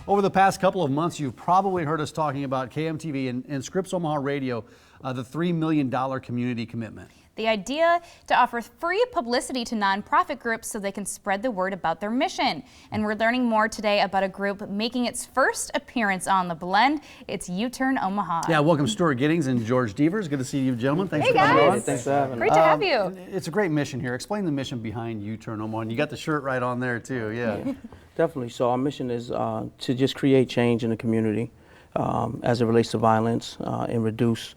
Over the past couple of months, you've probably heard us talking about KMTV and Scripps Omaha Radio, the $3 million community commitment. The idea to offer free publicity to nonprofit groups so they can spread the word about their mission. And we're learning more today about a group making its first appearance on The Blend. It's YouTurn Omaha. Yeah, welcome Stuart Giddings and George Devers. Good to see you gentlemen. Thanks for coming on. Thanks for having us. Great to have you. It's a great mission here. Explain the mission behind YouTurn Omaha. And you got the shirt right on there too, yeah. Definitely. So our mission is to just create change in the community as it relates to violence and reduce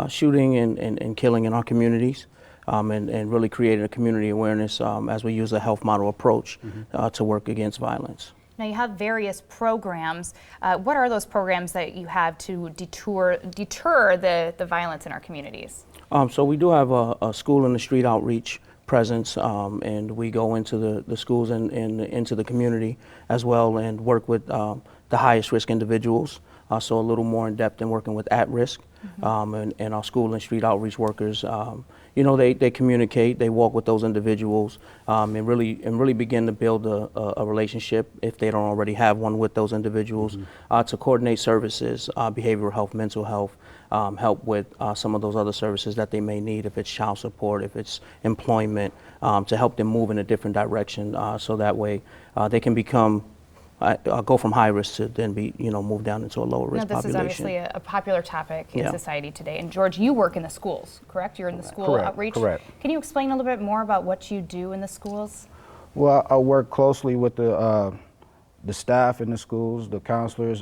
shooting and killing in our communities, and really creating a community awareness as we use a health model approach to work against violence. Now you have various programs. What are those programs that you have to deter the violence in our communities? So we do have a school in the street outreach presence, and we go into the schools and into the community as well and work with the highest risk individuals. So a little more in depth in working with at-risk, and our school and street outreach workers, you know, they communicate, they walk with those individuals, and really begin to build a relationship if they don't already have one with those individuals, to coordinate services, behavioral health, mental health, help with some of those other services that they may need, if it's child support, if it's employment, to help them move in a different direction, so that way they can become go from high risk to then be, move down into a lower risk population. This is obviously a popular topic in society today. And George, you work in the schools, correct? You're in the school outreach? Correct. Can you explain a little bit more about what you do in the schools? Well, I work closely with the staff in the schools, the counselors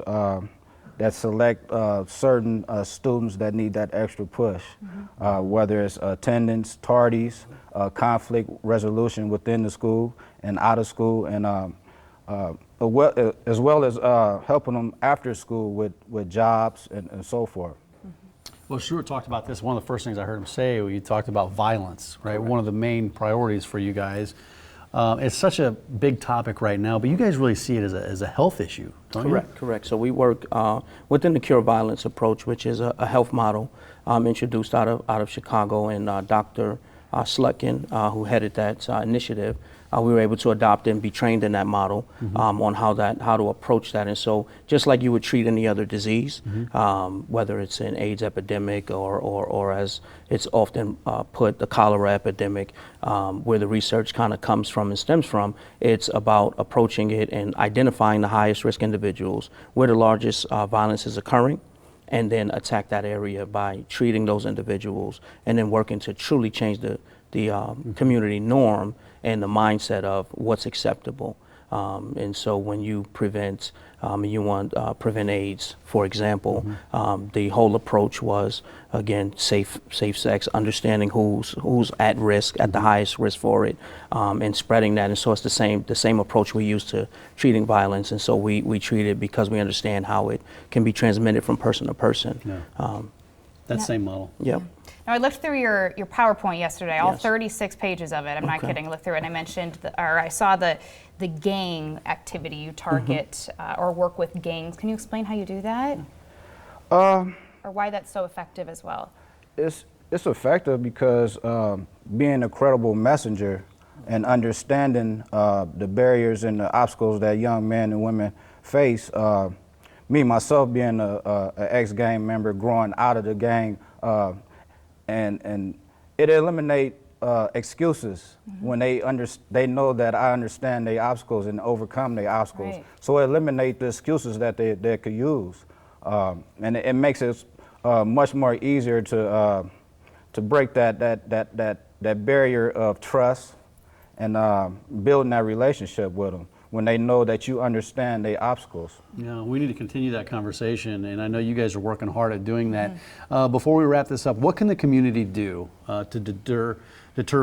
that select certain students that need that extra push, whether it's attendance, tardies, conflict resolution within the school and out of school, and as well as helping them after school with jobs and so forth. Well, Stuart talked about this. One of the first things I heard him say, you talked about violence, right? One of the main priorities for you guys. It's such a big topic right now, but you guys really see it as a health issue, don't you? Correct. So we work within the Cure Violence approach, which is a health model introduced out of Chicago, and Dr. Slutkin, who headed that initiative, we were able to adopt and be trained in that model on how to approach that. And so just like you would treat any other disease, whether it's an AIDS epidemic or as it's often put, the cholera epidemic, where the research kind of comes from and stems from, it's about approaching it and identifying the highest risk individuals where the largest violence is occurring, and then attack that area by treating those individuals and then working to truly change the community norm and the mindset of what's acceptable. And so when you prevent, you want prevent AIDS, for example, the whole approach was, again, safe sex, understanding who's at risk, at the highest risk for it, and spreading that. And so it's the same approach we use to treating violence. And so we treat it because we understand how it can be transmitted from person to person. That same model. Yep. Now, I looked through your PowerPoint yesterday, all 36 pages of it. I'm not kidding. I looked through it, and I mentioned, I saw the gang activity you target or work with gangs. Can you explain how you do that? Or why that's so effective as well? It's effective because being a credible messenger and understanding the barriers and the obstacles that young men and women face. Me, myself, being an ex-gang member, growing out of the gang, and it eliminate excuses when they know that I understand their obstacles and overcome their obstacles. Right. So it eliminate the excuses that they could use, and it makes it much more easier to break that barrier of trust and building that relationship with them when they know that you understand their obstacles. Yeah, we need to continue that conversation, and I know you guys are working hard at doing that. Before we wrap this up, what can the community do to deter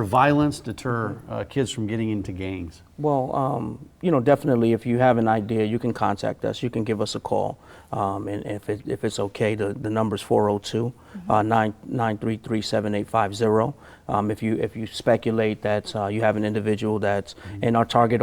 violence, deter kids from getting into gangs? Well, definitely if you have an idea, you can contact us. You can give us a call. And if it's okay, the number's 402-933-7850. If you speculate that you have an individual that's in our target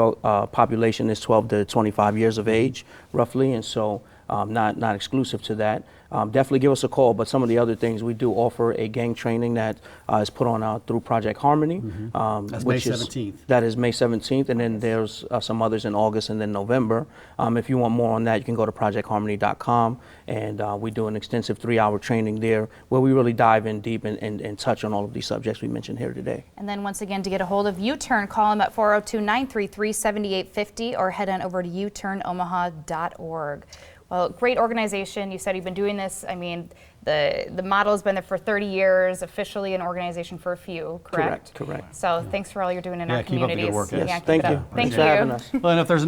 population is 12 to 25 years of age, roughly, and so not exclusive to that. Definitely give us a call. But some of the other things, we do offer a gang training that is put on through Project Harmony. That's May 17th. That is May 17th, and then there's some others in August and then November. If you want more on that, you can go to projectharmony.com, and we do an extensive 3-hour training there where we really dive in deep and touch on all of these subjects we mentioned here today. And then once again, to get a hold of YouTurn, call them at 402-933-7850 or head on over to YouTurnOmaha.org. Well, great organization. You said you've been doing this. I mean, the model has been there for 30 years, officially an organization for a few, correct? Correct. So thanks for all you're doing in our keep up the communities. good work, guys. Yes, keep thank it you. up. Thanks Thank for you. having us. Well, and if there's